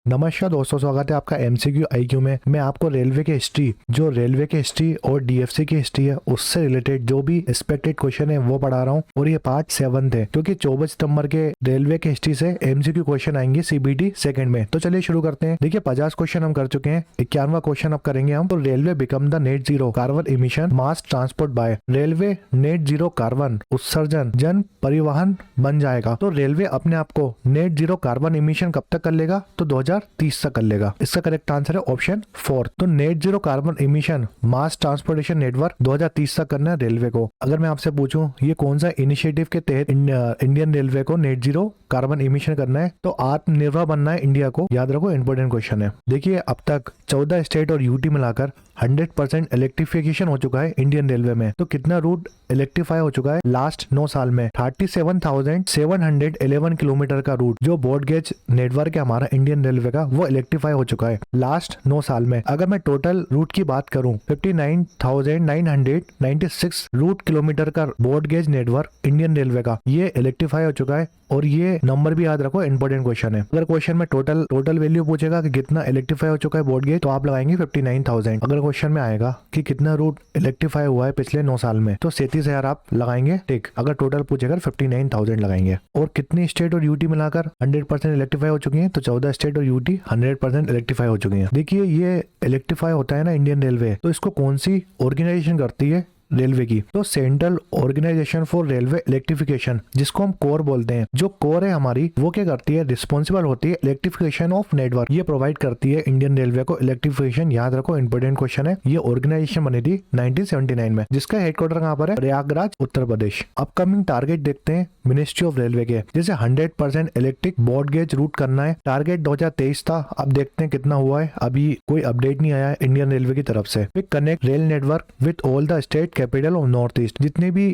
नमस्कार दोस्तों, स्वागत है आपका एमसीक्यू आईक्यू में। मैं आपको रेलवे की हिस्ट्री और डीएफसी की हिस्ट्री है उससे रिलेटेड जो भी एक्सपेक्टेड क्वेश्चन है वो पढ़ा रहा हूँ। और ये पार्ट 7 है क्योंकि 24 सितंबर के रेलवे की हिस्ट्री से एमसीक्यू क्वेश्चन आएंगे सीबीटी सेकंड में। तो चलिए शुरू करते हैं। देखिए 50 क्वेश्चन हम कर चुके हैं, 51वां क्वेश्चन अब करेंगे हम। तो railway become the net zero carbon emission mass transport bye. Railway net zero carbon उत्सर्जन जन परिवहन बन जाएगा। तो रेलवे अपने आप को नेट जीरो कार्बन इमिशन कब तक कर लेगा? तो 2030 तक कर लेगा। इसका करेक्ट आंसर है ऑप्शन 4। तो नेट जीरो कार्बन इमिशन मास ट्रांसपोर्टेशन नेटवर्क 2030 तक करना है रेलवे को। अगर मैं आपसे पूछूं ये कौन सा इनिशिएटिव के तहत इंडियन रेलवे को नेट जीरो कार्बन इमिशन करना है, तो आत्मनिर्भर बनना है इंडिया को। याद रखो, इंपोर्टेंट क्वेश्चन है। देखिए अब तक 14 स्टेट और यूटी मिलाकर 100% इलेक्ट्रिफिकेशन हो चुका है इंडियन रेलवे में। तो कितना रूट इलेक्ट्रीफाई हो चुका है लास्ट 9 साल में? 37,711 किलोमीटर का रूट जो ब्रॉड गेज नेटवर्क है हमारा इंडियन रेलवे का, वो इलेक्ट्रीफाई हो चुका है लास्ट 9 साल में। अगर मैं टोटल रूट की बात करूं, 59,996 रूट किलोमीटर का broad gauge network Indian railway का ये इलेक्ट्रीफाई हो चुका है। और ये नंबर भी याद रखो, इंपॉर्टेंट क्वेश्चन है। अगर क्वेश्चन में टोटल वैल्यू पूछेगा कि कितना इलेक्ट्रीफाई हो चुका है ब्रॉड गेज, तो आप लगाएंगे 59,000। अगर क्वेश्चन में आएगा कि कितना रूट इलेक्ट्रीफाई हुआ है पिछले 9 साल में, तो 37,000 आप लगाएंगे, ठीक। अगर टोटल पूछेगा 59,000 लगाएंगे। और कितनी स्टेट और यूटी मिलाकर 100% इलेक्ट्रीफाई हो चुकी है? तो 14 स्टेट और यूटी 100% इलेक्ट्रीफाई हो चुकी है। देखिए ये इलेक्ट्रीफाई होता है ना इंडियन रेलवे, तो इसको कौन सी ऑर्गेनाइजेशन करती है रेलवे की? तो central organization for railway electrification, जिसको हम कोर बोलते हैं। जो कोर है हमारी वो क्या करती है? रिस्पॉन्सिबल होती है इलेक्ट्रिफिकेशन ऑफ नेटवर्क। ये प्रोवाइड करती है इंडियन रेलवे को इलेक्ट्रिफिकेशन। याद रखो, इंपोर्टेंट क्वेश्चन है। ये ऑर्गेनाइजेशन बनी थी 1979 में, जिसका हेडक्वार्टर कहाँ पर है? प्रयागराज, उत्तर प्रदेश। अपकमिंग टारगेट देखते हैं मिनिस्ट्री ऑफ रेलवे के। जैसे 100% इलेक्ट्रिक ब्रॉड गेज रूट करना है, टारगेट 2023 था। अब देखते हैं कितना हुआ है। अभी कोई अपडेट नहीं आया है इंडियन रेलवे की तरफ से। Connect rail network with all the state capital of north east.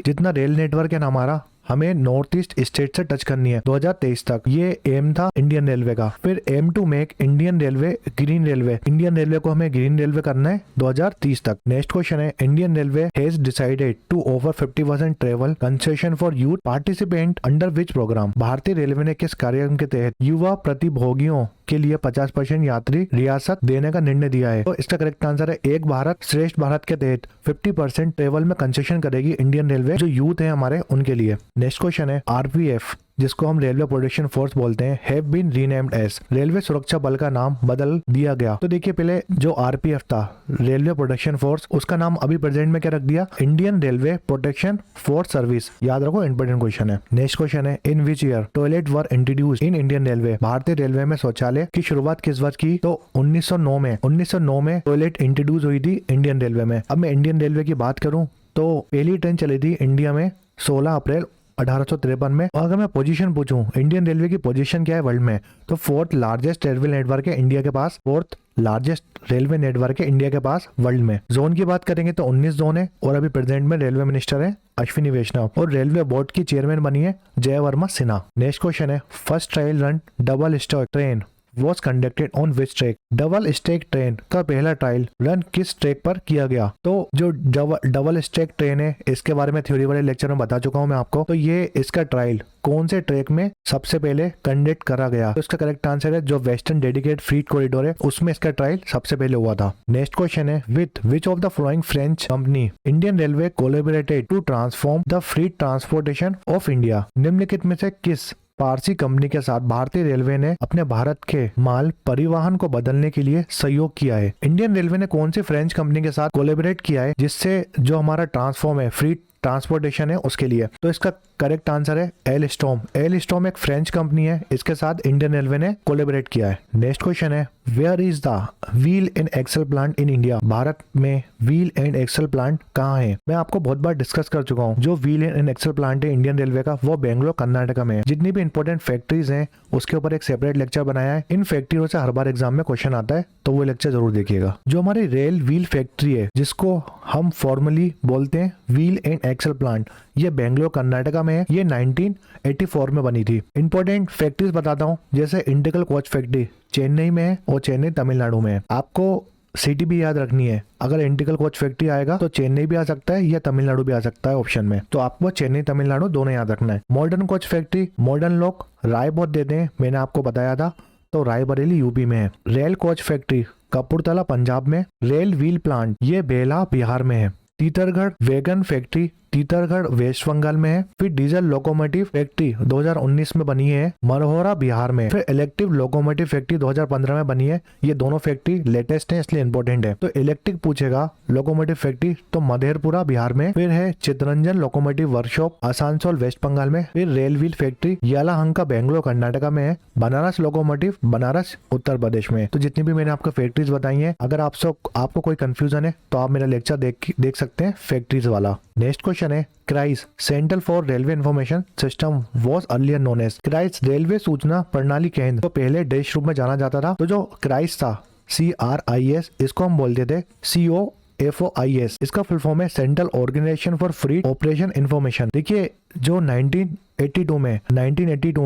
जितना रेल नेटवर्क है ना हमारा, हमें नॉर्थ ईस्ट स्टेट से टच करनी है 2023 तक। ये एम था इंडियन रेलवे का। फिर aim to make Indian railway green railway. Indian railway को हमें ग्रीन रेलवे करना है 2030 तक। नेक्स्ट क्वेश्चन है, Indian railway has decided to offer 50% travel concession for youth participant under which program. भारतीय रेलवे ने किस कार्यक्रम के तहत युवा प्रतिभोगियों के लिए 50% यात्री रियासत देने का निर्णय दिया है? तो इसका करेक्ट आंसर है एक भारत श्रेष्ठ भारत के तहत 50% ट्रेवल में कंसेशन करेगी इंडियन रेलवे जो यूथ है हमारे उनके लिए। नेक्स्ट क्वेश्चन है, आरपीएफ जिसको हम रेलवे प्रोटेक्शन फोर्स बोलते हैं have been renamed as. Railway सुरक्षा बल का नाम बदल दिया गया। तो देखिए पहले जो आरपीएफ था रेलवे प्रोटेक्शन फोर्स, उसका नाम अभी प्रेजेंट में क्या रख दिया? Indian railway protection force service. याद रखो, इंपोर्टेंट क्वेश्चन है। नेक्स्ट क्वेश्चन है, in which year toilet were introduced in Indian railway. भारतीय रेलवे में शौचालय की शुरुआत किस वर्ष की? तो 1909 में। 1909 में टॉयलेट इंट्रोड्यूस हुई थी इंडियन रेलवे में। अब मैं इंडियन रेलवे की बात करूं तो पहली ट्रेन चली थी इंडिया में 16 अप्रैल 1853 में। और अगर मैं पोजीशन पूछूं इंडियन रेलवे की पोजीशन क्या है वर्ल्ड में, तो 4th लार्जेस्ट रेलवे नेटवर्क है इंडिया के पास। 4th लार्जेस्ट रेलवे नेटवर्क है इंडिया के पास वर्ल्ड में। जोन की बात करेंगे तो 19 जोन है। और अभी प्रेजेंट में रेलवे मिनिस्टर है अश्विनी वैष्णव। और रेलवे बोर्ड की चेयरमैन बनी है जय वर्मा सिन्हा। नेक्स्ट क्वेश्चन है, first trial run double stack train was conducted on which track। Double stack train का पहला ट्रायल रन किस ट्रैक पर किया गया? तो जो डबल स्टैक ट्रेन है इसके बारे में थ्योरी वाले लेक्चर में बता चुका हूं मैं आपको। तो ये इसका ट्रायल कौन से ट्रैक में सबसे पहले कंडक्ट करा गया? तो इसका करेक्ट आंसर है जो वेस्टर्न डेडिकेटेड फ्रीट कॉरिडोर है उसमें इसका ट्रायल सबसे पहले हुआ था। नेक्स्ट क्वेश्चन है, with which of the following French company Indian railway collaborated to transform the freight transportation of India. निम्नलिखित में से किस पारसी कंपनी के साथ भारतीय रेलवे ने अपने भारत के माल परिवहन को बदलने के लिए सहयोग किया है? इंडियन रेलवे ने कौन सी फ्रेंच कंपनी के साथ कोलैबोरेट किया है जिससे जो हमारा ट्रांसफॉर्म है फ्री ट्रांसपोर्टेशन है उसके लिए? तो इसका करेक्ट आंसर है एलस्टॉम। एलस्टॉम एक फ्रेंच कंपनी है, इसके साथ इंडियन रेलवे ने कोलैबोरेट किया है। नेक्स्ट क्वेश्चन है, where is the wheel and axle plant in India. भारत में व्हील एंड एक्सल प्लांट कहाँ है? मैं आपको बहुत बार डिस्कस कर चुका हूँ। जो व्हील एंड एक्सल प्लांट है इंडियन रेलवे का वो बेंगलोर कर्नाटका में है। जितनी भी इंपॉर्टेंट फैक्ट्रीज हैं उसके ऊपर एक सेपरेट लेक्चर बनाया है। इन फैक्ट्रियों से हर बार एग्जाम में क्वेश्चन आता है, तो वो लेक्चर जरूर देखिएगा। जो हमारी रेल व्हील फैक्ट्री है जिसको हम फॉर्मली बोलते हैं व्हील एंड एक्सल प्लांट, ये बेंगलोर कर्नाटका में है। ये 1984 में बनी थी। इंपॉर्टेंट फैक्ट्रीज बताता हूँ, जैसे इंडिकल कोच फैक्ट्री चेन्नई में है और चेन्नई तमिलनाडु में है। आपको सिटी भी याद रखनी है। अगर इंडिकल कोच फैक्ट्री आएगा तो चेन्नई भी आ सकता है या तमिलनाडु भी आ सकता है ऑप्शन में, तो आपको चेन्नई तमिलनाडु दोनों याद रखना है। मॉडर्न कोच फैक्ट्री मॉडर्न लोग राय बहुत देते हैं, मैंने आपको बताया था। तो रायबरेली यूपी में है। Rail coach factory Kapurthala Punjab में। रेल व्हील प्लांट ये बेला बिहार में है। तीतरगढ़ वैगन फैक्ट्री तीतरगढ़ वेस्ट बंगाल में है। फिर डीजल लोकोमोटिव फैक्ट्री 2019 में बनी है मरहोरा बिहार में। फिर इलेक्ट्रिक लोकोमोटिव फैक्ट्री 2015 में बनी है। ये दोनों फैक्ट्री लेटेस्ट है इसलिए इंपॉर्टेंट है। तो इलेक्ट्रिक पूछेगा लोकोमोटिव फैक्ट्री तो मधेरपुरा बिहार में। फिर है Chittaranjan locomotive workshop Asansol West Bengal में। फिर rail wheel factory Yelahanka Bangalore Karnataka में है। बनारस लोकोमोटिव बनारस उत्तर प्रदेश में। तो जितनी भी मैंने आपको फैक्ट्रीज बताई है, अगर आपको कोई कंफ्यूजन है तो आप मेरा लेक्चर देख सकते हैं फैक्ट्रीज वाला। नेक्स्ट क्वेश्चन है CRIS central for railway information system was earlier known as. CRIS railway सूचना प्रणाली केंद्र तो पहले देश रूप में जाना जाता था। तो जो क्राइस था CRIS इसको हम बोलते थे COFOIS। इसका फुल फॉर्म है central organization for free operation information. देखिए जो 1982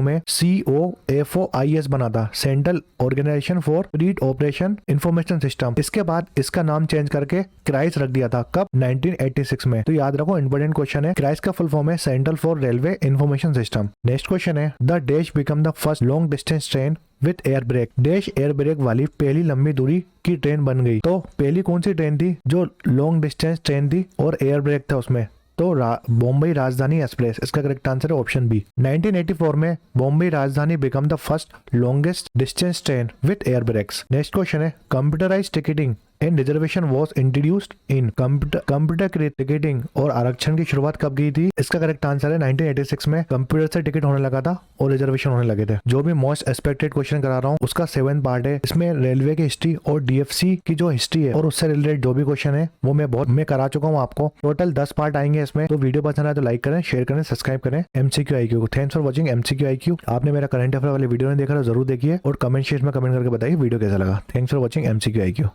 में COFOIS बना था, central organization for free operation information system. इसके बाद इसका नाम चेंज करके क्राइस रख दिया था। कब? 1986 में। तो याद रखो इंपॉर्टेंट क्वेश्चन है। क्राइस का फुल फॉर्म है central for railway information system. Next question है the dash become the first long distance train with air brake. Dash air brake वाली पहली लंबी दूरी की ट्रेन बन गई। तो पहली कौन सी ट्रेन थी जो लॉन्ग डिस्टेंस ट्रेन थी और एयर ब्रेक था उसमें? तो बॉम्बे राजधानी एक्सप्रेस। इसका करेक्ट आंसर है ऑप्शन बी। 1984 में Bombay Rajdhani become the first longest distance train with air brakes. Next question है computerised ticketing and reservation was introduced in. Computer ticketing और आरक्षण की शुरुआत कब की थी? इसका करेक्ट आंसर है 1986 में कंप्यूटर से टिकट होने लगा था और रिजर्वेशन होने लगे थे। जो भी मोस्ट एक्सपेक्टेड क्वेश्चन करा रहा हूँ उसका 7th पार्ट है। इसमें रेलवे की हिस्ट्री और DFC की जो हिस्ट्री है और उससे रिलेटेड जो भी क्वेश्चन है वो मैं करा चुका हूँ आपको। टोटल 10 पार्ट आएंगे इसमें। तो वीडियो पसंद आए तो लाइक करें, शेयर करें, सब्सक्राइब करें। MCQ IQ को thanks for watching MCQ IQ। आपने मेरा करंट अफेयर वाले वीडियो नहीं देखा तो जरूर देखिए और कमेंट सेक्शन में कमेंट करके बताइए वीडियो कैसा लगा। Thanks for watching MCQ IQ।